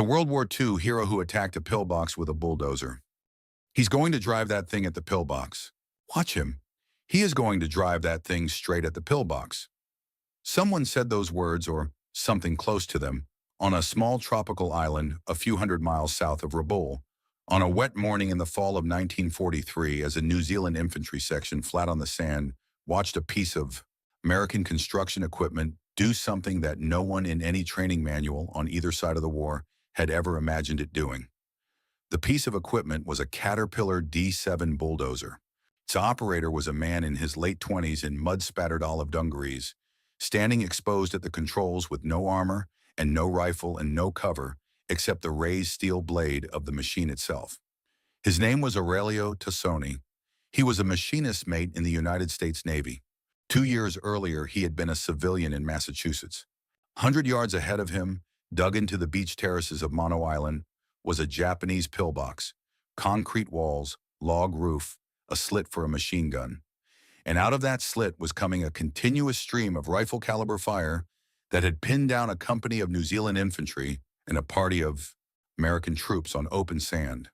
The World War II hero who attacked a pillbox with a bulldozer. He's going to drive that thing at the pillbox. Watch him. He is going to drive that thing straight at the pillbox. Someone said those words, or something close to them, on a small tropical island a few hundred miles south of Rabaul, on a wet morning in the fall of 1943, as a New Zealand infantry section flat on the sand watched a piece of American construction equipment do something that no one in any training manual on either side of the war had ever imagined it doing. The piece of equipment was a Caterpillar D7 bulldozer. Its operator was a man in his late 20s in mud-spattered olive dungarees, standing exposed at the controls with no armor and no rifle and no cover except the raised steel blade of the machine itself. His name was Aurelio Tassoni. He was a machinist mate in the United States Navy. 2 years earlier, he had been a civilian in Massachusetts. 100 yards ahead of him, dug into the beach terraces of Mono Island, was a Japanese pillbox, concrete walls, log roof, a slit for a machine gun. And out of that slit was coming a continuous stream of rifle-caliber fire that had pinned down a company of New Zealand infantry and a party of American troops on open sand.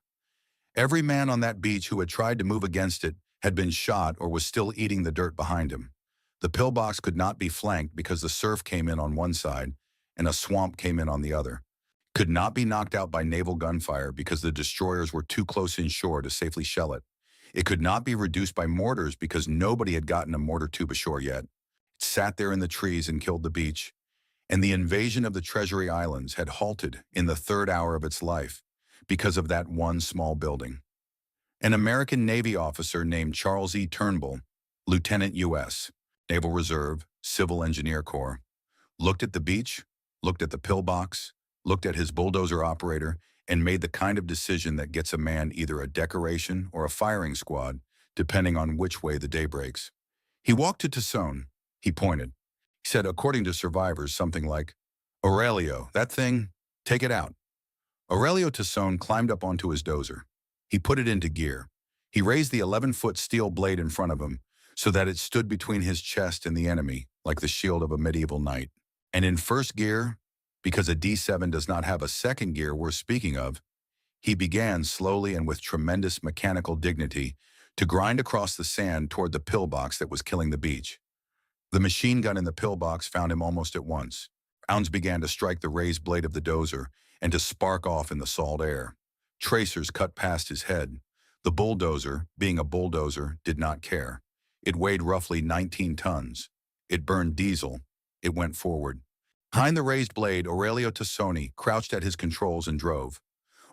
Every man on that beach who had tried to move against it had been shot or was still eating the dirt behind him. The pillbox could not be flanked because the surf came in on one side and a swamp came in on the other. Could not be knocked out by naval gunfire because the destroyers were too close inshore to safely shell it. It could not be reduced by mortars because nobody had gotten a mortar tube ashore yet. It sat there in the trees and killed the beach. And the invasion of the Treasury Islands had halted in the third hour of its life because of that one small building. An American Navy officer named Charles E. Turnbull, Lieutenant U.S., Naval Reserve, Civil Engineer Corps, looked at the beach, looked at the pillbox, looked at his bulldozer operator, and made the kind of decision that gets a man either a decoration or a firing squad, depending on which way the day breaks. He walked to Tassone. He pointed. He said, according to survivors, something like, "Aurelio, that thing, take it out." Aurelio Tassone climbed up onto his dozer. He put it into gear. He raised the 11-foot steel blade in front of him so that it stood between his chest and the enemy, like the shield of a medieval knight. And in first gear, because a D7 does not have a second gear worth speaking of, he began slowly and with tremendous mechanical dignity to grind across the sand toward the pillbox that was killing the beach. The machine gun in the pillbox found him almost at once. Rounds began to strike the raised blade of the dozer and to spark off in the salt air. Tracers cut past his head. The bulldozer, being a bulldozer, did not care. It weighed roughly 19 tons. It burned diesel. It went forward. Behind the raised blade, Aurelio Tassoni crouched at his controls and drove.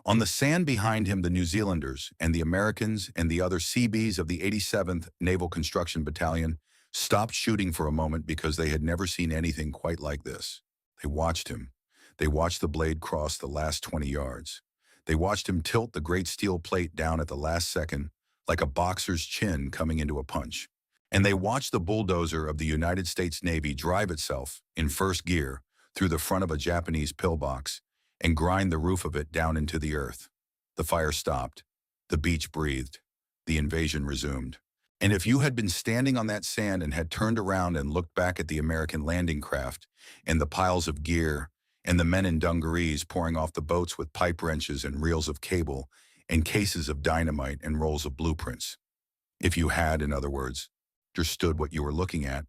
On the sand behind him, the New Zealanders and the Americans and the other Seabees of the 87th Naval Construction Battalion stopped shooting for a moment because they had never seen anything quite like this. They watched him. They watched the blade cross the last 20 yards. They watched him tilt the great steel plate down at the last second, like a boxer's chin coming into a punch. And they watched the bulldozer of the United States Navy drive itself, in first gear, through the front of a Japanese pillbox and grind the roof of it down into the earth. The fire stopped. The beach breathed. The invasion resumed. And if you had been standing on that sand and had turned around and looked back at the American landing craft and the piles of gear and the men in dungarees pouring off the boats with pipe wrenches and reels of cable and cases of dynamite and rolls of blueprints, if you had, in other words, understood what you were looking at,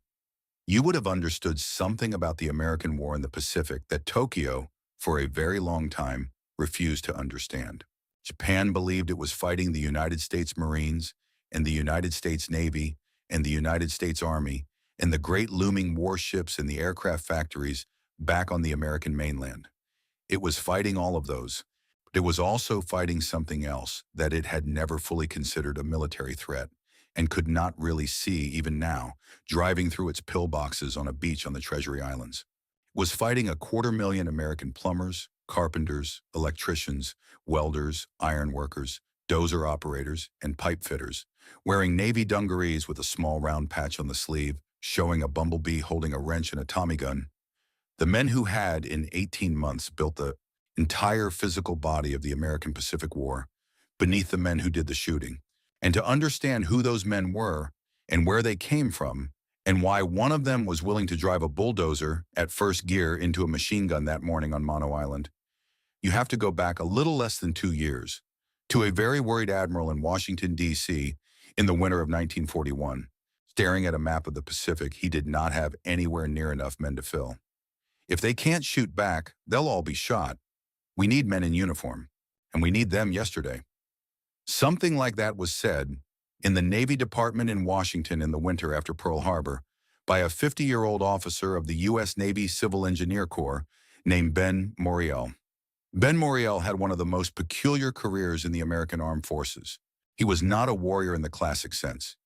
you would have understood something about the American war in the Pacific that Tokyo, for a very long time, refused to understand. Japan believed it was fighting the United States Marines and the United States Navy and the United States Army and the great looming warships and the aircraft factories back on the American mainland. It was fighting all of those, but it was also fighting something else that it had never fully considered a military threat and could not really see even now, driving through its pillboxes on a beach on the Treasury Islands. It was fighting 250,000 American plumbers, carpenters, electricians, welders, ironworkers, dozer operators, and pipe fitters, wearing Navy dungarees with a small round patch on the sleeve, showing a bumblebee holding a wrench and a Tommy gun. The men who had, in 18 months, built the entire physical body of the American Pacific War beneath the men who did the shooting. And to understand who those men were and where they came from and why one of them was willing to drive a bulldozer at first gear into a machine gun that morning on Mono Island, You have to go back a little less than 2 years to a very worried admiral in Washington, D.C. in the winter of 1941. Staring at a map of the Pacific, he did not have anywhere near enough men to fill. If they can't shoot back, they'll all be shot. We need men in uniform, and we need them yesterday. Something like that was said in the Navy Department in Washington in the winter after Pearl Harbor by a 50-year-old officer of the U.S. Navy Civil Engineer Corps named Ben Moreell. Ben Moreell had one of the most peculiar careers in the American Armed Forces. He was not a warrior in the classic sense.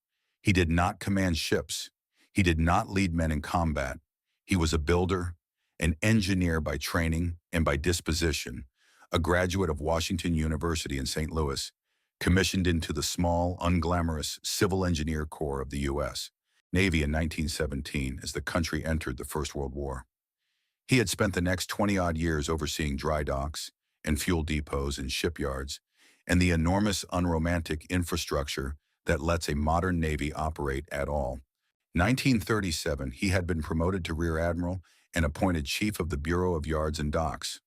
He did not command ships. He did not lead men in combat. He was a builder, an engineer by training and by disposition, a graduate of Washington University in St. Louis, commissioned into the small, unglamorous Civil Engineer Corps of the U.S. Navy in 1917 as the country entered the First World War. He had spent the next 20-odd years overseeing dry docks and fuel depots and shipyards and the enormous unromantic infrastructure that lets a modern Navy operate at all. 1937, he had been promoted to Rear Admiral and appointed Chief of the Bureau of Yards and Docks,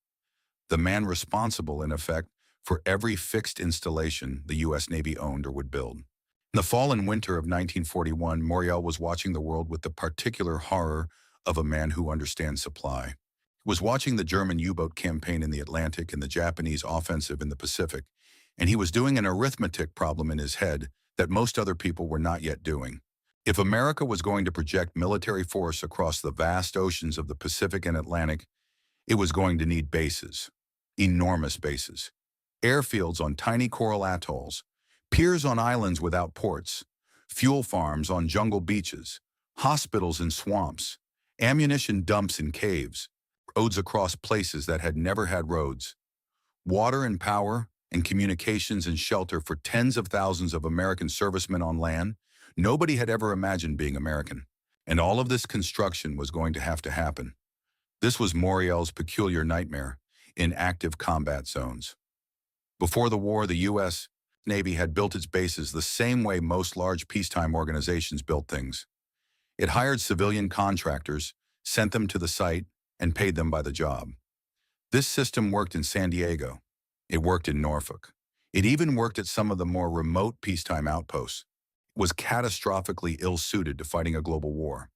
the man responsible, in effect, for every fixed installation the U.S. Navy owned or would build. In the fall and winter of 1941, Moreell was watching the world with the particular horror of a man who understands supply. He was watching the German U-boat campaign in the Atlantic and the Japanese offensive in the Pacific, and he was doing an arithmetic problem in his head that most other people were not yet doing. If America was going to project military force across the vast oceans of the Pacific and Atlantic, it was going to need bases, enormous bases, airfields on tiny coral atolls, piers on islands without ports, fuel farms on jungle beaches, hospitals in swamps, ammunition dumps in caves, roads across places that had never had roads, water and power and communications and shelter for tens of thousands of American servicemen on land. Nobody had ever imagined being American, and all of this construction was going to have to happen. This was Moreell's peculiar nightmare in active combat zones. Before the war, the U.S. Navy had built its bases the same way most large peacetime organizations built things. It hired civilian contractors, sent them to the site, and paid them by the job. This system worked in San Diego. It worked in Norfolk. It even worked at some of the more remote peacetime outposts. It was catastrophically ill-suited to fighting a global war.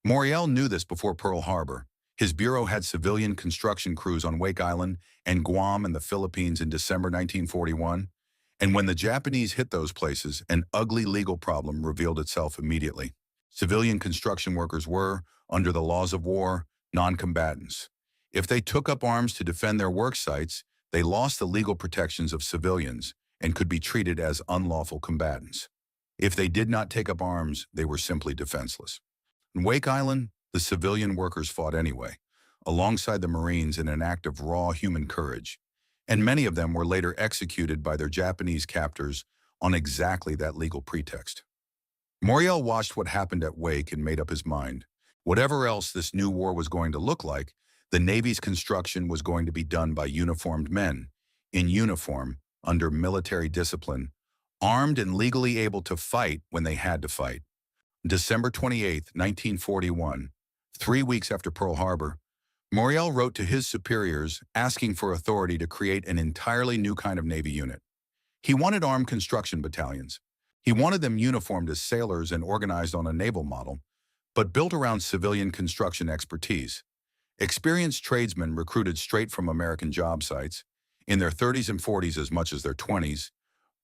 Moreell knew this before Pearl Harbor. His bureau had civilian construction crews on Wake Island and Guam and the Philippines in December 1941, and when the Japanese hit those places, an ugly legal problem revealed itself immediately. Civilian construction workers were, under the laws of war, non-combatants. If they took up arms to defend their work sites, they lost the legal protections of civilians and could be treated as unlawful combatants. If they did not take up arms, they were simply defenseless. In Wake Island, the civilian workers fought anyway, alongside the Marines in an act of raw human courage, and many of them were later executed by their Japanese captors on exactly that legal pretext. Moreell watched what happened at Wake and made up his mind. Whatever else this new war was going to look like, the Navy's construction was going to be done by uniformed men, in uniform, under military discipline, armed and legally able to fight when they had to fight. December 28, 1941, 3 weeks after Pearl Harbor, Moreell wrote to his superiors asking for authority to create an entirely new kind of Navy unit. He wanted armed construction battalions. He wanted them uniformed as sailors and organized on a naval model, but built around civilian construction expertise. Experienced tradesmen recruited straight from American job sites, in their 30s and 40s as much as their 20s,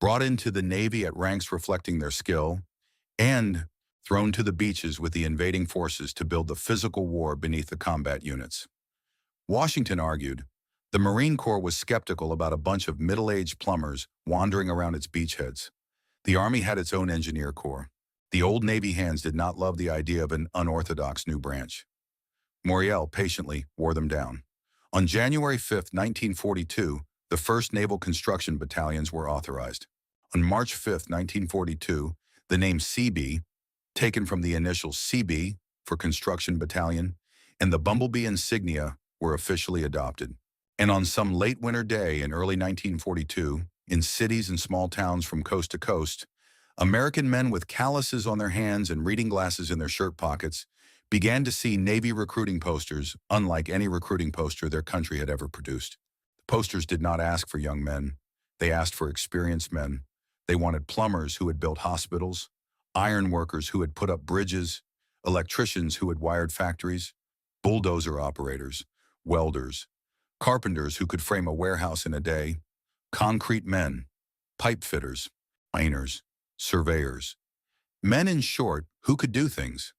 brought into the Navy at ranks reflecting their skill, and thrown to the beaches with the invading forces to build the physical war beneath the combat units. Washington argued, the Marine Corps was skeptical about a bunch of middle-aged plumbers wandering around its beachheads. The Army had its own engineer corps. The old Navy hands did not love the idea of an unorthodox new branch. Moreell patiently wore them down. On January 5, 1942, the first naval construction battalions were authorized. On March 5, 1942, the name Seabee, taken from the initials Seabee for Construction Battalion, and the bumblebee insignia were officially adopted. And on some late winter day in early 1942, in cities and small towns from coast to coast, American men with calluses on their hands and reading glasses in their shirt pockets began to see Navy recruiting posters unlike any recruiting poster their country had ever produced. Posters did not ask for young men. They asked for experienced men. They wanted plumbers who had built hospitals, ironworkers who had put up bridges, electricians who had wired factories, bulldozer operators, welders, carpenters who could frame a warehouse in a day, concrete men, pipe fitters, miners, surveyors. Men, in short, who could do things.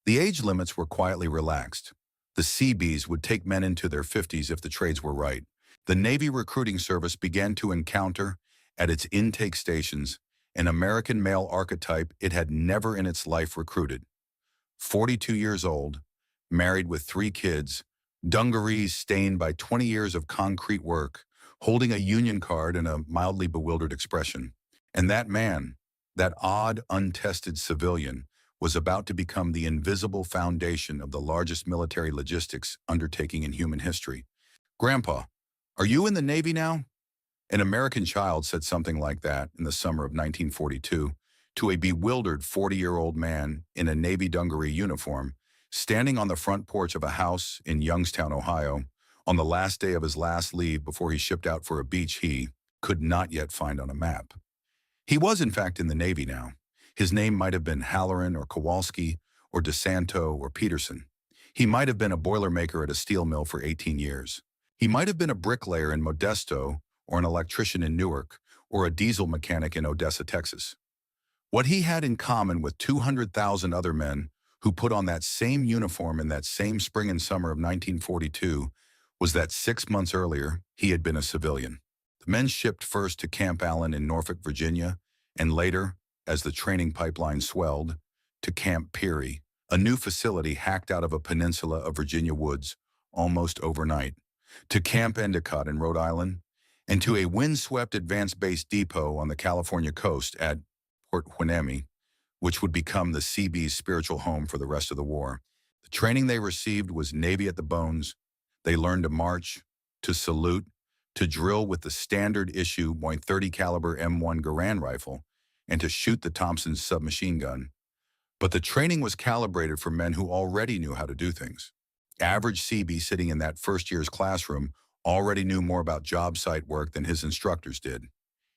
The age limits were quietly relaxed. The Seabees would take men into their 50s if the trades were right. The Navy recruiting service began to encounter, at its intake stations, an American male archetype it had never in its life recruited. 42 years old, married with 3 kids, dungarees stained by 20 years of concrete work, holding a union card and a mildly bewildered expression. And that man, that odd, untested civilian, was about to become the invisible foundation of the largest military logistics undertaking in human history. "Grandpa, are you in the Navy now?" An American child said something like that in the summer of 1942 to a bewildered 40-year-old man in a Navy dungaree uniform, standing on the front porch of a house in Youngstown, Ohio, on the last day of his last leave before he shipped out for a beach he could not yet find on a map. He was, in fact, in the Navy now. His name might have been Halloran or Kowalski or DeSanto or Peterson. He might have been a boilermaker at a steel mill for 18 years. He might have been a bricklayer in Modesto or an electrician in Newark or a diesel mechanic in Odessa, Texas. What he had in common with 200,000 other men who put on that same uniform in that same spring and summer of 1942 was that 6 months earlier he had been a civilian. The men shipped first to Camp Allen in Norfolk, Virginia, and later, as the training pipeline swelled, to Camp Peary, a new facility hacked out of a peninsula of Virginia woods almost overnight, to Camp Endicott in Rhode Island, and to a windswept advanced base depot on the California coast at Port Hueneme, which would become the Seabees' spiritual home for the rest of the war. The training they received was Navy at the bones. They learned to march, to salute, to drill with the standard issue .30 caliber M1 Garand rifle, and to shoot the Thompson submachine gun. But the training was calibrated for men who already knew how to do things. Average Seabee sitting in that first year's classroom already knew more about job site work than his instructors did.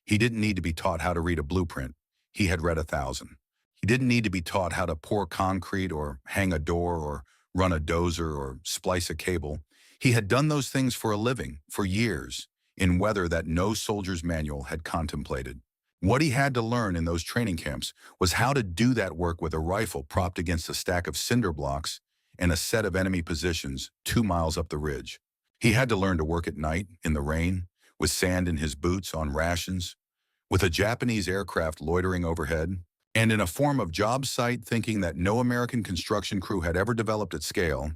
He didn't need to be taught how to read a blueprint. He had read 1,000. He didn't need to be taught how to pour concrete or hang a door or run a dozer or splice a cable. He had done those things for a living, for years, in weather that no soldier's manual had contemplated. What he had to learn in those training camps was how to do that work with a rifle propped against a stack of cinder blocks and a set of enemy positions 2 miles up the ridge. He had to learn to work at night, in the rain, with sand in his boots, on rations, with a Japanese aircraft loitering overhead, and in a form of job site thinking that no American construction crew had ever developed at scale.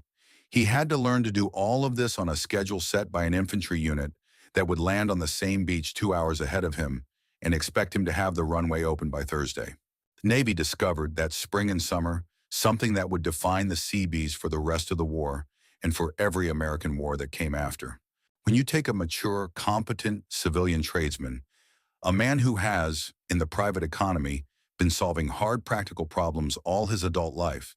He had to learn to do all of this on a schedule set by an infantry unit that would land on the same beach 2 hours ahead of him and expect him to have the runway open by Thursday. The Navy discovered that spring and summer something that would define the Seabees for the rest of the war and for every American war that came after. When you take a mature, competent civilian tradesman, a man who has, in the private economy, been solving hard practical problems all his adult life,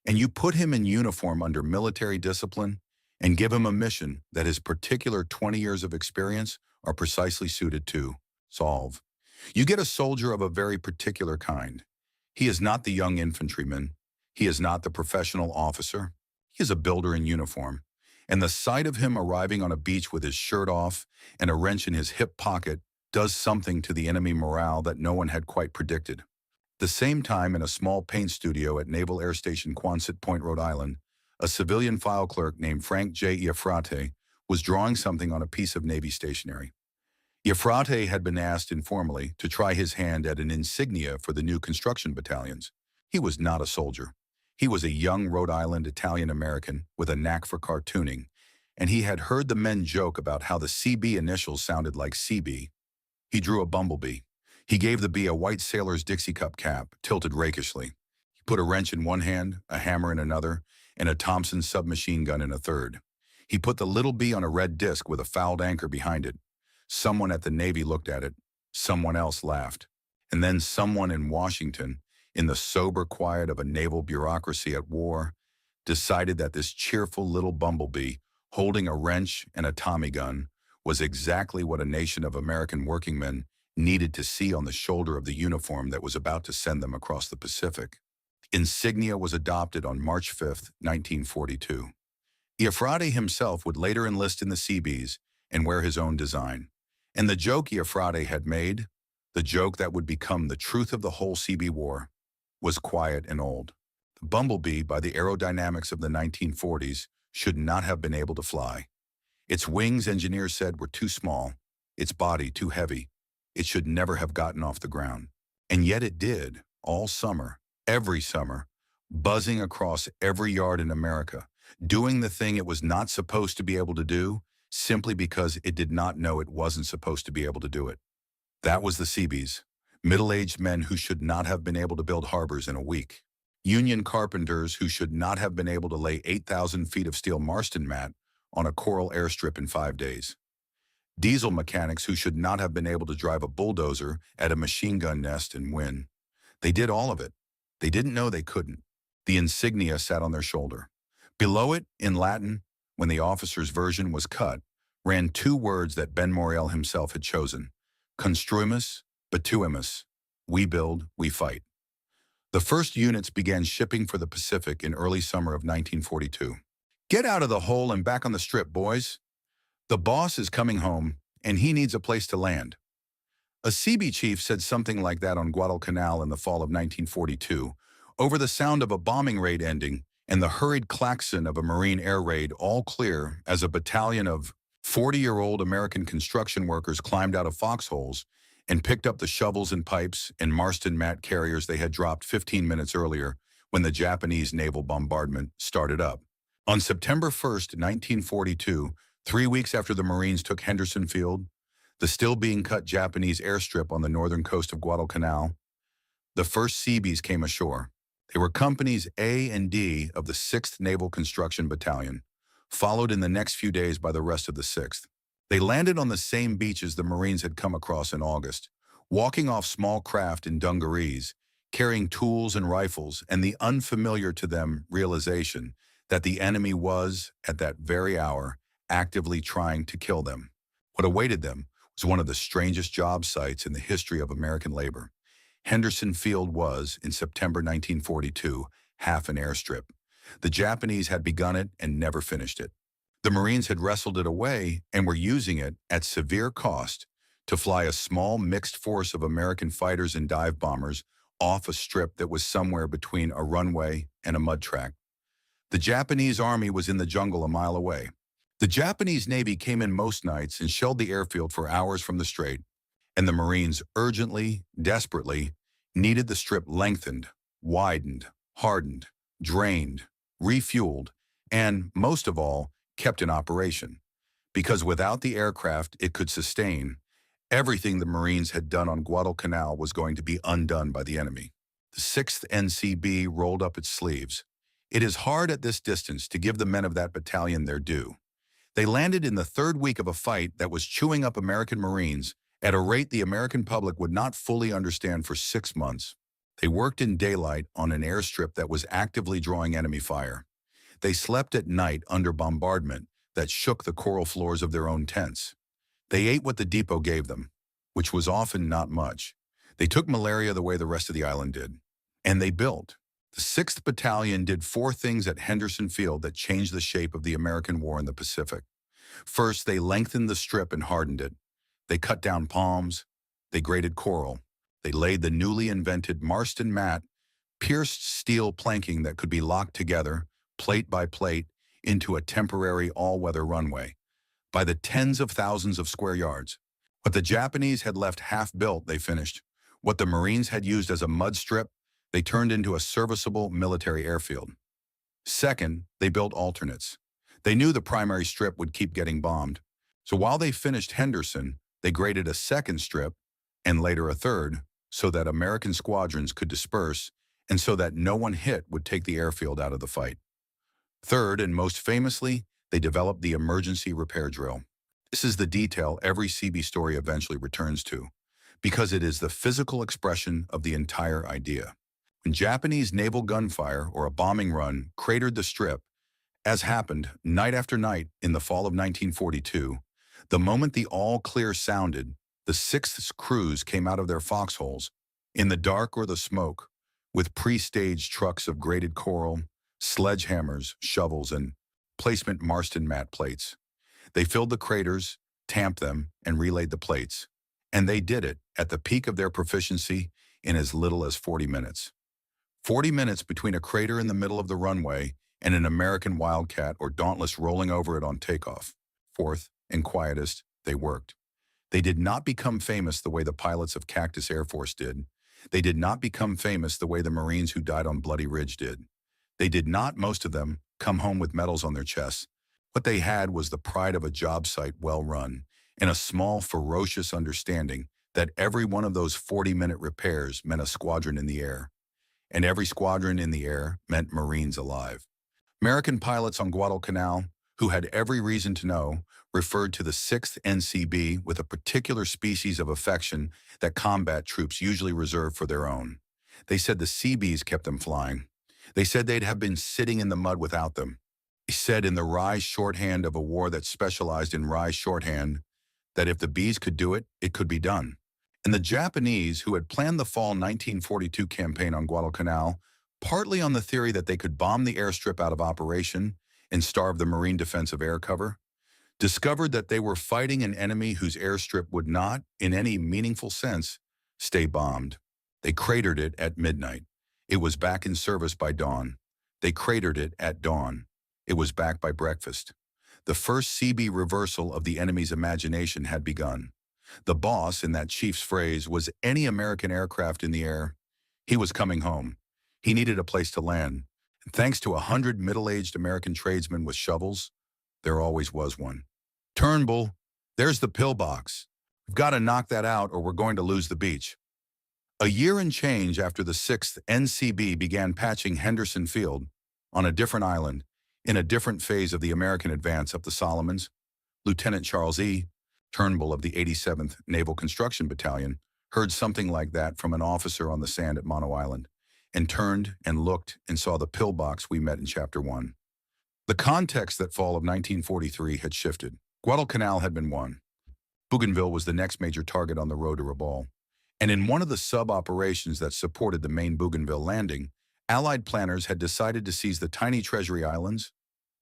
and you put him in uniform under military discipline and give him a mission that his particular 20 years of experience are precisely suited to solve, you get a soldier of a very particular kind. He is not the young infantryman. He is not the professional officer. He is a builder in uniform. And the sight of him arriving on a beach with his shirt off and a wrench in his hip pocket does something to the enemy morale that no one had quite predicted. At the same time, in a small paint studio at Naval Air Station Quonset Point, Rhode Island, a civilian file clerk named Frank J. Iafrate was drawing something on a piece of Navy stationery. Iafrate had been asked informally to try his hand at an insignia for the new construction battalions. He was not a soldier. He was a young Rhode Island Italian-American with a knack for cartooning, and he had heard the men joke about how the CB initials sounded like Seabee. He drew a bumblebee. He gave the bee a white sailor's Dixie cup cap, tilted rakishly. He put a wrench in one hand, a hammer in another, and a Thompson submachine gun in a third. He put the little bee on a red disc with a fouled anchor behind it. Someone at the Navy looked at it. Someone else laughed. And then someone in Washington, in the sober quiet of a naval bureaucracy at war, decided that this cheerful little bumblebee, holding a wrench and a Tommy gun, was exactly what a nation of American workingmen needed to see on the shoulder of the uniform that was about to send them across the Pacific. Insignia was adopted on March 5, 1942. Iafrate himself would later enlist in the Seabees and wear his own design. And the joke Iafrate had made, the joke that would become the truth of the whole Seabee War, was quiet and old. The bumblebee, by the aerodynamics of the 1940s, should not have been able to fly. Its wings, engineers said, were too small, its body too heavy. It should never have gotten off the ground. And yet it did, all summer, every summer, buzzing across every yard in America, doing the thing it was not supposed to be able to do, simply because it did not know it wasn't supposed to be able to do it. That was the Seabees, middle-aged men who should not have been able to build harbors in a week. Union carpenters who should not have been able to lay 8,000 feet of steel Marston mat on a coral airstrip in 5 days. Diesel mechanics who should not have been able to drive a bulldozer at a machine gun nest and win. They did all of it. They didn't know they couldn't. The insignia sat on their shoulder. Below it, in Latin, when the officer's version was cut, ran 2 words that Ben Moreell himself had chosen: construimus, bituimus, we build, we fight. The first units began shipping for the Pacific in early summer of 1942. Get out of the hole and back on the strip, boys. The boss is coming home, and he needs a place to land. A Seabee chief said something like that on Guadalcanal in the fall of 1942, over the sound of a bombing raid ending and the hurried klaxon of a Marine air raid, all clear as a battalion of 40-year-old American construction workers climbed out of foxholes and picked up the shovels and pipes and Marston mat carriers they had dropped 15 minutes earlier when the Japanese naval bombardment started up. On September 1st, 1942, 3 weeks after the Marines took Henderson Field, the still-being-cut Japanese airstrip on the northern coast of Guadalcanal, the first Seabees came ashore. They were Companies A and D of the 6th Naval Construction Battalion, followed in the next few days by the rest of the 6th. They landed on the same beaches the Marines had come across in August, walking off small craft in dungarees, carrying tools and rifles, and the unfamiliar to them realization that the enemy was, at that very hour, actively trying to kill them. What awaited them was one of the strangest job sites in the history of American labor. Henderson Field was, in September 1942, half an airstrip. The Japanese had begun it and never finished it. The Marines had wrestled it away and were using it, at severe cost, to fly a small mixed force of American fighters and dive bombers off a strip that was somewhere between a runway and a mud track. The Japanese army was in the jungle a mile away. The Japanese Navy came in most nights and shelled the airfield for hours from the strait, and the Marines urgently, desperately, needed the strip lengthened, widened, hardened, drained, refueled, and, most of all, kept in operation. Because without the aircraft it could sustain, everything the Marines had done on Guadalcanal was going to be undone by the enemy. The 6th NCB rolled up its sleeves. It is hard at this distance to give the men of that battalion their due. They landed in the 3rd week of a fight that was chewing up American Marines at a rate the American public would not fully understand for 6 months. They worked in daylight on an airstrip that was actively drawing enemy fire. They slept at night under bombardment that shook the coral floors of their own tents. They ate what the depot gave them, which was often not much. They took malaria the way the rest of the island did. And they built. The 6th Battalion did 4 things at Henderson Field that changed the shape of the American war in the Pacific. First, they lengthened the strip and hardened it. They cut down palms. They graded coral. They laid the newly invented Marston mat, pierced steel planking that could be locked together, plate by plate, into a temporary all-weather runway, by the tens of thousands of square yards. What the Japanese had left half-built, they finished. What the Marines had used as a mud strip, they turned into a serviceable military airfield. Second, they built alternates. They knew the primary strip would keep getting bombed. So while they finished Henderson, they graded a 2nd strip, and later a 3rd, so that American squadrons could disperse and so that no one hit would take the airfield out of the fight. Third, and most famously, they developed the emergency repair drill. This is the detail every Seabee story eventually returns to, because it is the physical expression of the entire idea. When Japanese naval gunfire or a bombing run cratered the strip, as happened night after night in the fall of 1942, The moment the all-clear sounded, the sixth crews came out of their foxholes, in the dark or the smoke, with pre-staged trucks of grated coral, sledgehammers, shovels, and placement Marston mat plates. They filled the craters, tamped them, and relayed the plates. And they did it, at the peak of their proficiency, in as little as 40 minutes. 40 minutes between a crater in the middle of the runway and an American Wildcat or Dauntless rolling over it on takeoff. Fourth, and quietest, they worked. They did not become famous the way the pilots of Cactus Air Force did. They did not become famous the way the Marines who died on Bloody Ridge did. They did not, most of them, come home with medals on their chests. What they had was the pride of a job site well run, and a small, ferocious understanding that every one of those 40-minute repairs meant a squadron in the air. And every squadron in the air meant Marines alive. American pilots on Guadalcanal, who had every reason to know, referred to the 6th NCB with a particular species of affection that combat troops usually reserve for their own. They said the Seabees kept them flying. They said they'd have been sitting in the mud without them. They said in the Rise shorthand of a war that specialized in Rise shorthand that if the Bees could do it, it could be done. And the Japanese, who had planned the fall 1942 campaign on Guadalcanal, partly on the theory that they could bomb the airstrip out of operation and starve the Marine defensive air cover, discovered that they were fighting an enemy whose airstrip would not, in any meaningful sense, stay bombed. They cratered it at midnight. It was back in service by dawn. They cratered it at dawn. It was back by breakfast. The first Seabee reversal of the enemy's imagination had begun. The boss, in that chief's phrase, was any American aircraft in the air. He was coming home. He needed a place to land. And thanks to 100 middle-aged American tradesmen with shovels, there always was one. Turnbull, there's the pillbox. We've got to knock that out or we're going to lose the beach. A year and change after the 6th NCB began patching Henderson Field, on a different island, in a different phase of the American advance up the Solomons, Lieutenant Charles E. Turnbull of the 87th Naval Construction Battalion heard something like that from an officer on the sand at Mono Island, and turned and looked and saw the pillbox we met in Chapter 1. The context that fall of 1943 had shifted. Guadalcanal had been won. Bougainville was the next major target on the road to Rabaul. And in one of the sub-operations that supported the main Bougainville landing, Allied planners had decided to seize the tiny Treasury Islands,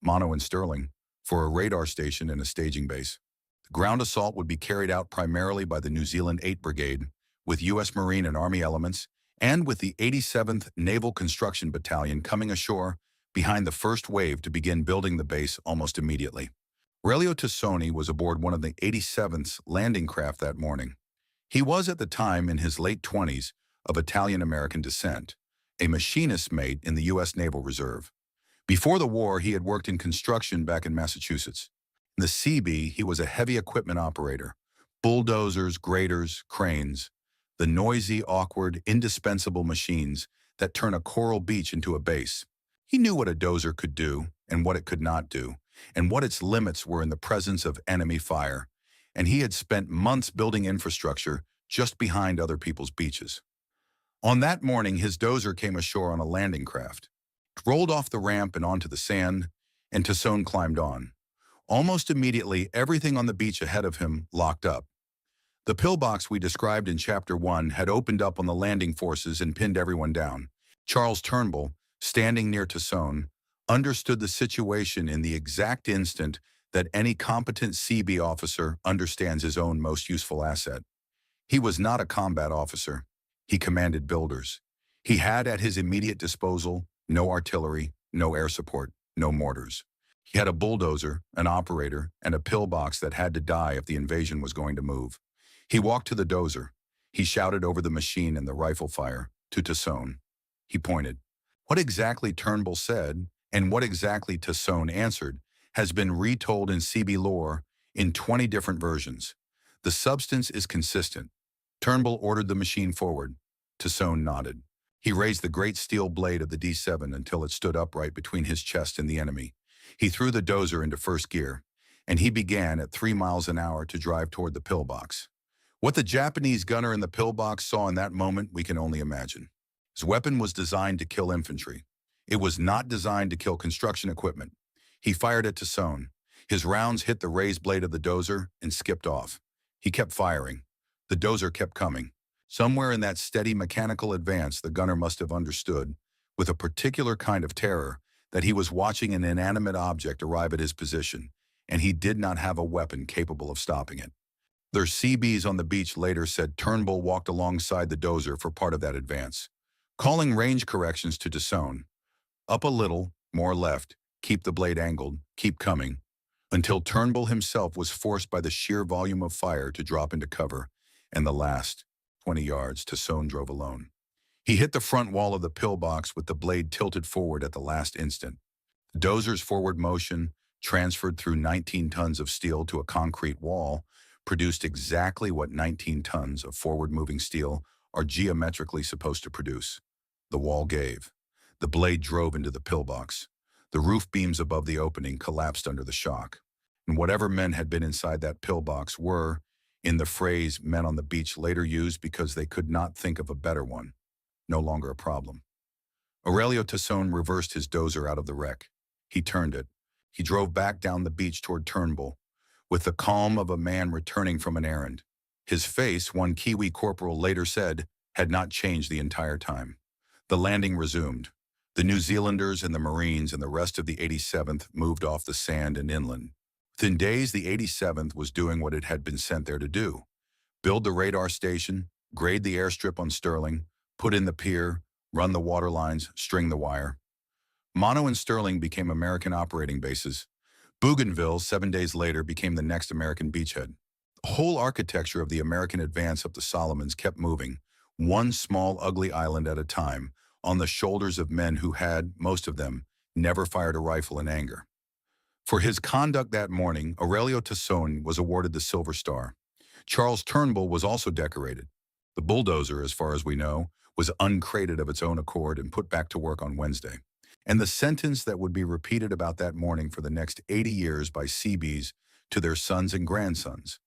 Mono and Sterling, for a radar station and a staging base. The ground assault would be carried out primarily by the New Zealand 8th Brigade, with U.S. Marine and Army elements, and with the 87th Naval Construction Battalion coming ashore behind the first wave to begin building the base almost immediately. Aurelio Tassoni was aboard one of the 87th's landing craft that morning. He was at the time in his late 20s of Italian-American descent, a machinist mate in the U.S. Naval Reserve. Before the war, he had worked in construction back in Massachusetts. In the Seabee, he was a heavy equipment operator, bulldozers, graders, cranes, the noisy, awkward, indispensable machines that turn a coral beach into a base. He knew what a dozer could do and what it could not do, and what its limits were in the presence of enemy fire, and he had spent months building infrastructure just behind other people's beaches. On that morning, his dozer came ashore on a landing craft. It rolled off the ramp and onto the sand, and Tassone climbed on. Almost immediately, everything on the beach ahead of him locked up. The pillbox we described in Chapter 1 had opened up on the landing forces and pinned everyone down. Charles Turnbull, standing near Tassone, understood the situation in the exact instant that any competent Seabee officer understands his own most useful asset. He was not a combat officer. He commanded builders. He had at his immediate disposal no artillery, no air support, no mortars. He had a bulldozer, an operator, and a pillbox that had to die if the invasion was going to move. He walked to the dozer. He shouted over the machine and the rifle fire to Tassone. He pointed. What exactly Turnbull said and what exactly Tassone answered has been retold in Seabee lore in 20 different versions. The substance is consistent. Turnbull ordered the machine forward. Tassone nodded. He raised the great steel blade of the D7 until it stood upright between his chest and the enemy. He threw the dozer into first gear, and he began at 3 miles an hour to drive toward the pillbox. What the Japanese gunner in the pillbox saw in that moment, we can only imagine. His weapon was designed to kill infantry. It was not designed to kill construction equipment. He fired at Tassone. His rounds hit the raised blade of the dozer and skipped off. He kept firing. The dozer kept coming. Somewhere in that steady mechanical advance, the gunner must have understood, with a particular kind of terror, that he was watching an inanimate object arrive at his position, and he did not have a weapon capable of stopping it. Their Seabees on the beach later said Turnbull walked alongside the dozer for part of that advance, calling range corrections to Tassone. Up a little, more left, keep the blade angled, keep coming, until Turnbull himself was forced by the sheer volume of fire to drop into cover, and the last 20 yards Tassone drove alone. He hit the front wall of the pillbox with the blade tilted forward at the last instant. The dozer's forward motion, transferred through 19 tons of steel to a concrete wall, produced exactly what 19 tons of forward-moving steel are geometrically supposed to produce. The wall gave. The blade drove into the pillbox. The roof beams above the opening collapsed under the shock. And whatever men had been inside that pillbox were, in the phrase men on the beach later used because they could not think of a better one, no longer a problem. Aurelio Tassone reversed his dozer out of the wreck. He turned it. He drove back down the beach toward Turnbull, with the calm of a man returning from an errand. His face, one Kiwi corporal later said, had not changed the entire time. The landing resumed. The New Zealanders and the Marines and the rest of the 87th moved off the sand and inland. Within days, the 87th was doing what it had been sent there to do: build the radar station, grade the airstrip on Stirling, put in the pier, run the water lines, string the wire. Mono and Stirling became American operating bases. Bougainville, 7 days later, became the next American beachhead. The whole architecture of the American advance up the Solomons kept moving, one small ugly island at a time, on the shoulders of men who had, most of them, never fired a rifle in anger. For his conduct that morning, Aurelio Tassone was awarded the Silver Star. Charles Turnbull was also decorated. The Bulldozer, as far as we know, was uncrated of its own accord and put back to work on Wednesday. And the sentence that would be repeated about that morning for the next 80 years by Seabees to their sons and grandsons.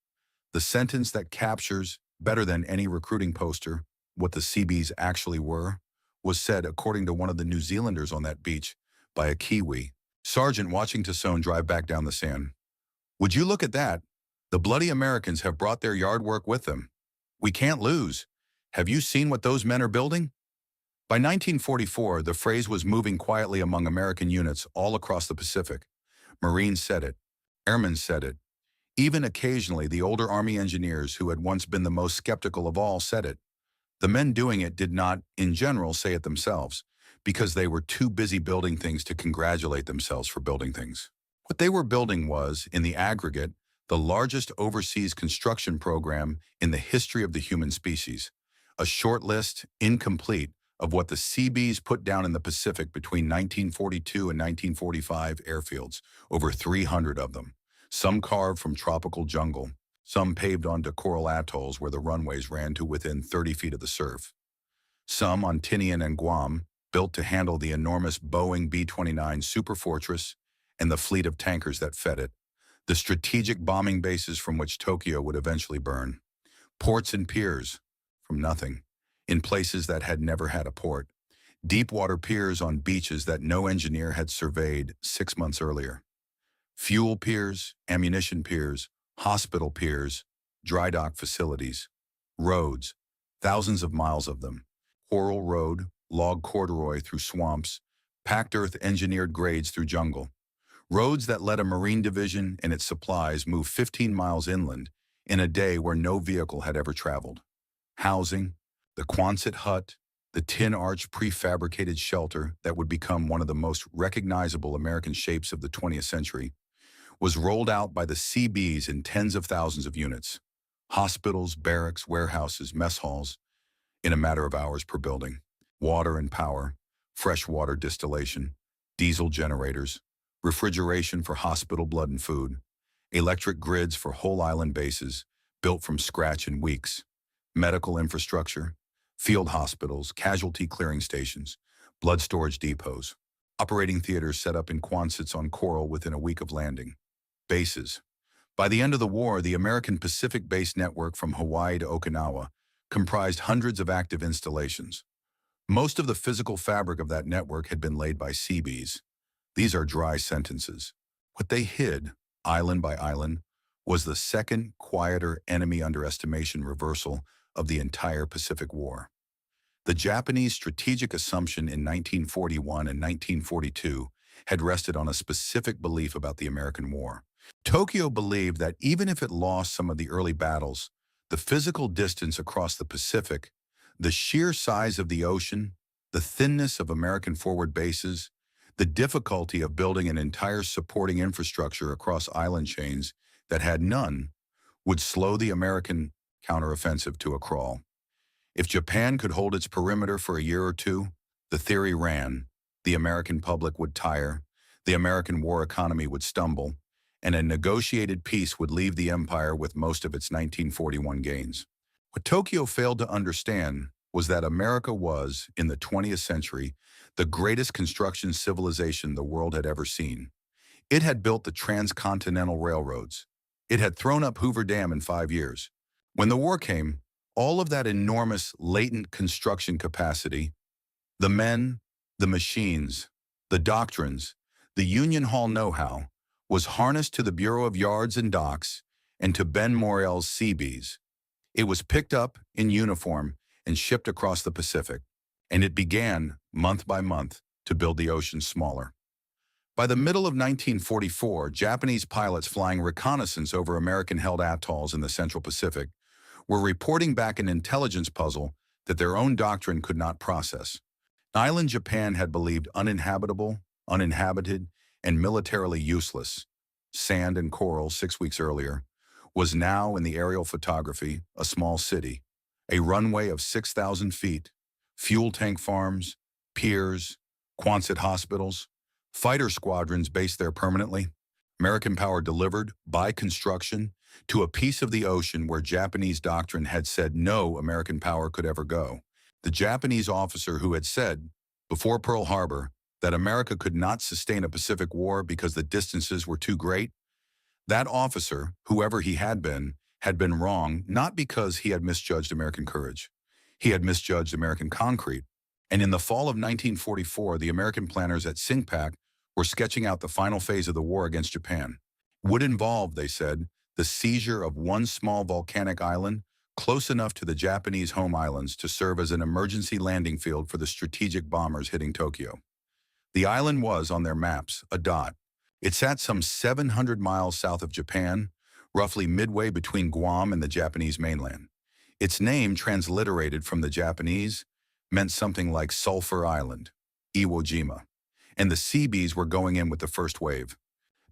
The sentence that captures, better than any recruiting poster, what the Seabees actually were, was said, according to one of the New Zealanders on that beach, by a Kiwi sergeant watching Tassone drive back down the sand. "Would you look at that? The bloody Americans have brought their yard work with them. We can't lose. Have you seen what those men are building?" By 1944, the phrase was moving quietly among American units all across the Pacific. Marines said it. Airmen said it. Even occasionally, the older Army engineers who had once been the most skeptical of all said it. The men doing it did not, in general, say it themselves, because they were too busy building things to congratulate themselves for building things. What they were building was, in the aggregate, the largest overseas construction program in the history of the human species. A short list, incomplete, of what the Seabees put down in the Pacific between 1942 and 1945 airfields, over 300 of them. Some carved from tropical jungle, some paved onto coral atolls where the runways ran to within 30 feet of the surf. Some on Tinian and Guam, built to handle the enormous Boeing B-29 superfortress and the fleet of tankers that fed it, the strategic bombing bases from which Tokyo would eventually burn. Ports and piers, from nothing, in places that had never had a port. Deep water piers on beaches that no engineer had surveyed 6 months earlier. Fuel piers, ammunition piers, hospital piers, dry dock facilities. Roads, thousands of miles of them. Coral road, log corduroy through swamps, packed earth engineered grades through jungle. Roads that let a Marine division and its supplies move 15 miles inland in a day where no vehicle had ever traveled. Housing, the Quonset hut, the tin arch prefabricated shelter that would become one of the most recognizable American shapes of the 20th century, was rolled out by the Seabees in tens of thousands of units. Hospitals, barracks, warehouses, mess halls, in a matter of hours per building. Water and power, fresh water distillation, diesel generators, refrigeration for hospital blood and food, electric grids for whole island bases, built from scratch in weeks, medical infrastructure, field hospitals, casualty clearing stations, blood storage depots, operating theaters set up in Quonsets on coral within a week of landing, bases. By the end of the war, the American Pacific-based network from Hawaii to Okinawa comprised hundreds of active installations. Most of the physical fabric of that network had been laid by Seabees. These are dry sentences. What they hid, island by island, was the second, quieter enemy underestimation reversal of the entire Pacific War. The Japanese strategic assumption in 1941 and 1942 had rested on a specific belief about the American war. Tokyo believed that even if it lost some of the early battles, the physical distance across the Pacific, the sheer size of the ocean, the thinness of American forward bases, the difficulty of building an entire supporting infrastructure across island chains that had none, would slow the American counteroffensive to a crawl. If Japan could hold its perimeter for a year or two, the theory ran, the American public would tire, the American war economy would stumble, and a negotiated peace would leave the empire with most of its 1941 gains. What Tokyo failed to understand was that America was, in the 20th century, the greatest construction civilization the world had ever seen. It had built the transcontinental railroads. It had thrown up Hoover Dam in 5 years. When the war came, all of that enormous latent construction capacity, the men, the machines, the doctrines, the Union Hall know-how, was harnessed to the Bureau of Yards and Docks and to Ben Moreell's Seabees. It was picked up in uniform and shipped across the Pacific, and it began, month by month, to build the ocean smaller. By the middle of 1944, Japanese pilots flying reconnaissance over American-held atolls in the Central Pacific were reporting back an intelligence puzzle that their own doctrine could not process. An island Japan had believed uninhabitable, uninhabited, and militarily useless, sand and coral 6 weeks earlier, was now in the aerial photography a small city, a runway of 6,000 feet, fuel tank farms, piers, Quonset hospitals, fighter squadrons based there permanently. American power delivered, by construction, to a piece of the ocean where Japanese doctrine had said no American power could ever go. The Japanese officer who had said, before Pearl Harbor, that America could not sustain a Pacific War because the distances were too great, that officer, whoever he had been wrong not because he had misjudged American courage. He had misjudged American concrete. And in the fall of 1944, the American planners at SINCPAC were sketching out the final phase of the war against Japan. It would involve, they said, the seizure of one small volcanic island close enough to the Japanese home islands to serve as an emergency landing field for the strategic bombers hitting Tokyo. The island was, on their maps, a dot. It sat some 700 miles south of Japan, roughly midway between Guam and the Japanese mainland. Its name, transliterated from the Japanese, meant something like Sulphur Island, Iwo Jima, and the Seabees were going in with the first wave.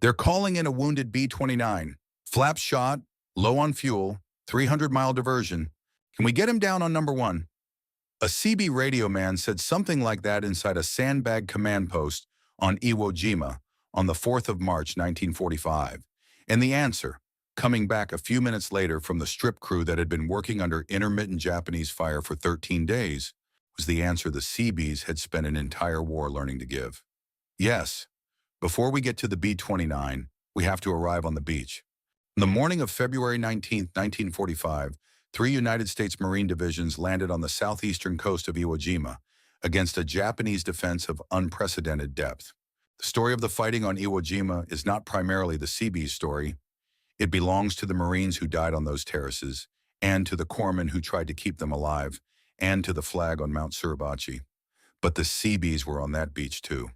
They're calling in a wounded B-29, flap shot, low on fuel, 300-mile diversion. Can we get him down on number 1? A Seabee radio man said something like that inside a sandbag command post on Iwo Jima on the 4th of March, 1945. And the answer, coming back a few minutes later from the strip crew that had been working under intermittent Japanese fire for 13 days, was the answer the Seabees had spent an entire war learning to give. Yes, before we get to the B-29, we have to arrive on the beach. On the morning of February 19, 1945, 3 United States Marine divisions landed on the southeastern coast of Iwo Jima against a Japanese defense of unprecedented depth. The story of the fighting on Iwo Jima is not primarily the Seabees story. It belongs to the Marines who died on those terraces, and to the corpsmen who tried to keep them alive, and to the flag on Mount Suribachi. But the Seabees were on that beach too.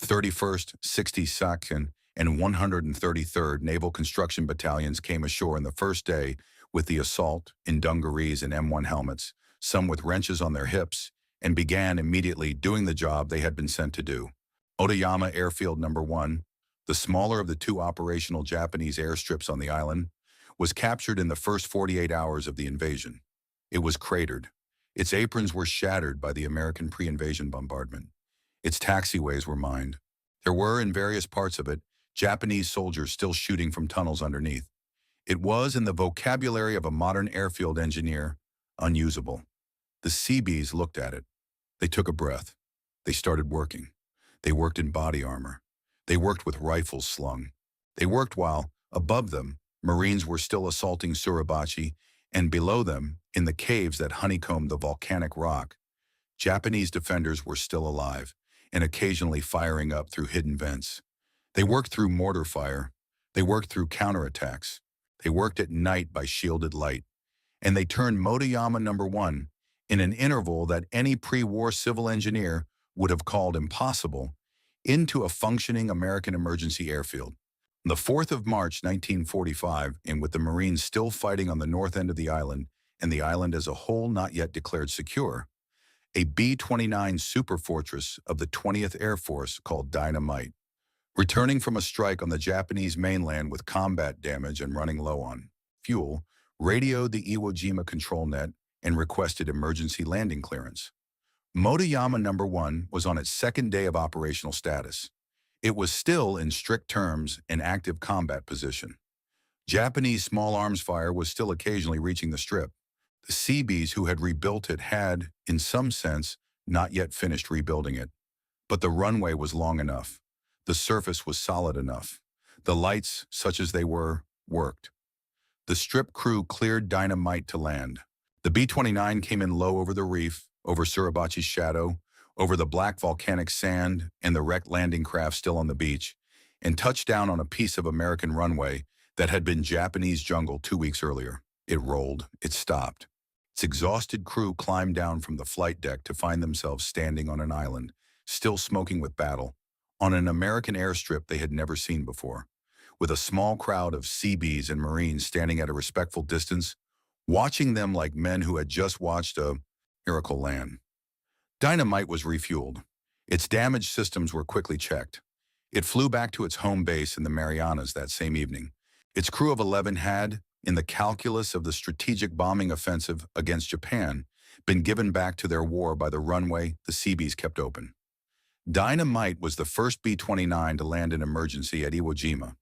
31st, 62nd, and 133rd Naval Construction Battalions came ashore in the first day with the assault in dungarees and M1 helmets, some with wrenches on their hips, and began immediately doing the job they had been sent to do. Odayama Airfield No. 1, the smaller of the 2 operational Japanese airstrips on the island, was captured in the first 48 hours of the invasion. It was cratered. Its aprons were shattered by the American pre-invasion bombardment. Its taxiways were mined. There were, in various parts of it, Japanese soldiers still shooting from tunnels underneath. It was, in the vocabulary of a modern airfield engineer, unusable. The Seabees looked at it. They took a breath. They started working. They worked in body armor. They worked with rifles slung. They worked while, above them, Marines were still assaulting Suribachi, and below them, in the caves that honeycombed the volcanic rock, Japanese defenders were still alive and occasionally firing up through hidden vents. They worked through mortar fire, They worked through counterattacks. They worked at night by shielded light. And they turned Motoyama Number 1, in an interval that any pre-war civil engineer would have called impossible, into a functioning American emergency airfield. On the 4th of March 1945, and with the Marines still fighting on the north end of the island, and the island as a whole not yet declared secure, a B-29 superfortress of the 20th Air Force called Dynamite, returning from a strike on the Japanese mainland with combat damage and running low on fuel, radioed the Iwo Jima control net and requested emergency landing clearance. Motoyama Number 1 was on its second day of operational status. It was still, in strict terms, an active combat position. Japanese small arms fire was still occasionally reaching the strip. The Seabees who had rebuilt it had, in some sense, not yet finished rebuilding it. But the runway was long enough. The surface was solid enough. The lights, such as they were, worked. The strip crew cleared Dynamite to land. The B-29 came in low over the reef, over Suribachi's shadow, over the black volcanic sand and the wrecked landing craft still on the beach, and touched down on a piece of American runway that had been Japanese jungle 2 weeks earlier. It rolled. It stopped. Its exhausted crew climbed down from the flight deck to find themselves standing on an island, still smoking with battle, on an American airstrip they had never seen before, with a small crowd of Seabees and Marines standing at a respectful distance, watching them like men who had just watched a miracle land. Dynamite was refueled. Its damaged systems were quickly checked. It flew back to its home base in the Marianas that same evening. Its crew of 11 had, in the calculus of the strategic bombing offensive against Japan, been given back to their war by the runway the Seabees kept open. Dynamite was the first B-29 to land in emergency at Iwo Jima.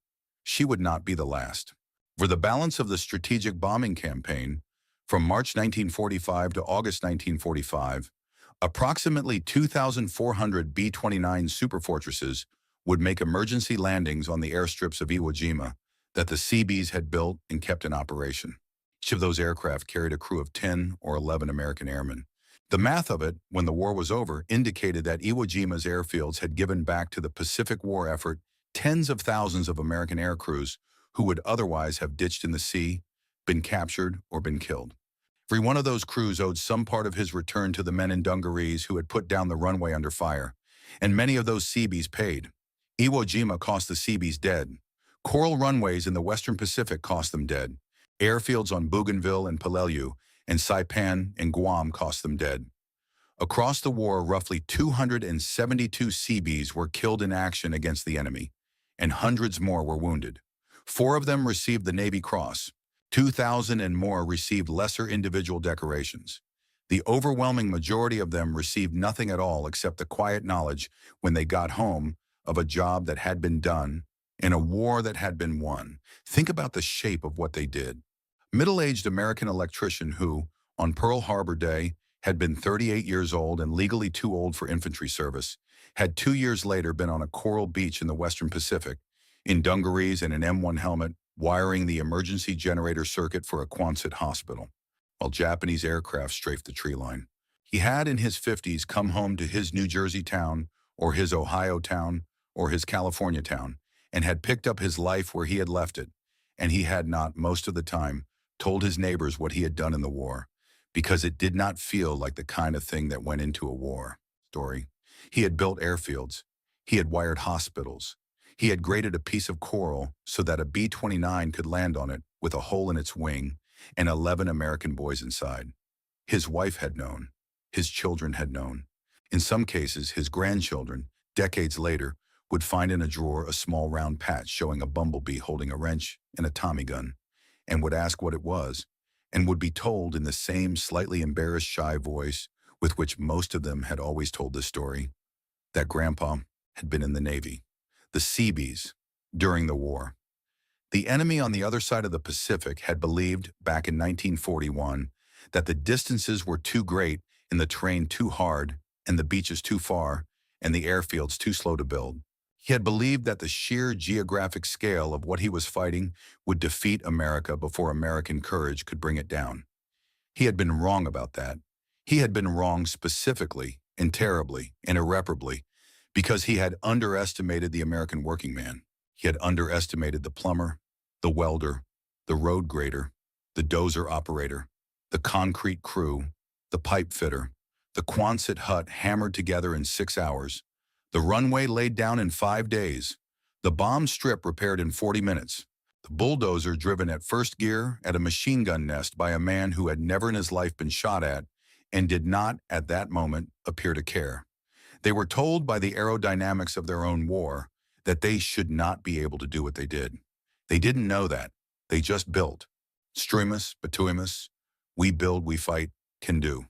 She would not be the last. For the balance of the strategic bombing campaign, from March 1945 to August 1945, approximately 2,400 B-29 superfortresses would make emergency landings on the airstrips of Iwo Jima that the Seabees had built and kept in operation. Each of those aircraft carried a crew of 10 or 11 American airmen. The math of it, when the war was over, indicated that Iwo Jima's airfields had given back to the Pacific War effort tens of thousands of American air crews who would otherwise have ditched in the sea, been captured, or been killed. Every one of those crews owed some part of his return to the men in dungarees who had put down the runway under fire, and many of those Seabees paid. Iwo Jima cost the Seabees dead. Coral runways in the Western Pacific cost them dead. Airfields on Bougainville and Peleliu and Saipan and Guam cost them dead. Across the war, roughly 272 Seabees were killed in action against the enemy, and hundreds more were wounded. 4 of them received the Navy Cross. 2,000 and more received lesser individual decorations. The overwhelming majority of them received nothing at all except the quiet knowledge, when they got home, of a job that had been done in a war that had been won. Think about the shape of what they did. Middle-aged American electrician who, on Pearl Harbor Day, had been 38 years old and legally too old for infantry service, had 2 years later been on a coral beach in the Western Pacific, in dungarees and an M1 helmet, wiring the emergency generator circuit for a Quonset hospital, while Japanese aircraft strafed the tree line. He had, in his 50s, come home to his New Jersey town, or his Ohio town, or his California town, and had picked up his life where he had left it, and he had not, most of the time, told his neighbors what he had done in the war, because it did not feel like the kind of thing that went into a war story. He had built airfields. He had wired hospitals. He had graded a piece of coral so that a B-29 could land on it with a hole in its wing and 11 American boys inside. His wife had known. His children had known. In some cases, his grandchildren, decades later, would find in a drawer a small round patch showing a bumblebee holding a wrench and a Tommy gun, and would ask what it was, and would be told in the same slightly embarrassed, shy voice with which most of them had always told this story, that Grandpa had been in the Navy, the Seabees, during the war. The enemy on the other side of the Pacific had believed, back in 1941, that the distances were too great and the terrain too hard and the beaches too far and the airfields too slow to build. He had believed that the sheer geographic scale of what he was fighting would defeat America before American courage could bring it down. He had been wrong about that. He had been wrong specifically and terribly and irreparably because he had underestimated the American working man. He had underestimated the plumber, the welder, the road grader, the dozer operator, the concrete crew, the pipe fitter, the Quonset hut hammered together in 6 hours, the runway laid down in 5 days, the bomb strip repaired in 40 minutes, the bulldozer driven at first gear at a machine gun nest by a man who had never in his life been shot at and did not, at that moment, appear to care. They were told by the aerodynamics of their own war that they should not be able to do what they did. They didn't know that. They just built. Streamus, bituimus, we build, we fight, can do.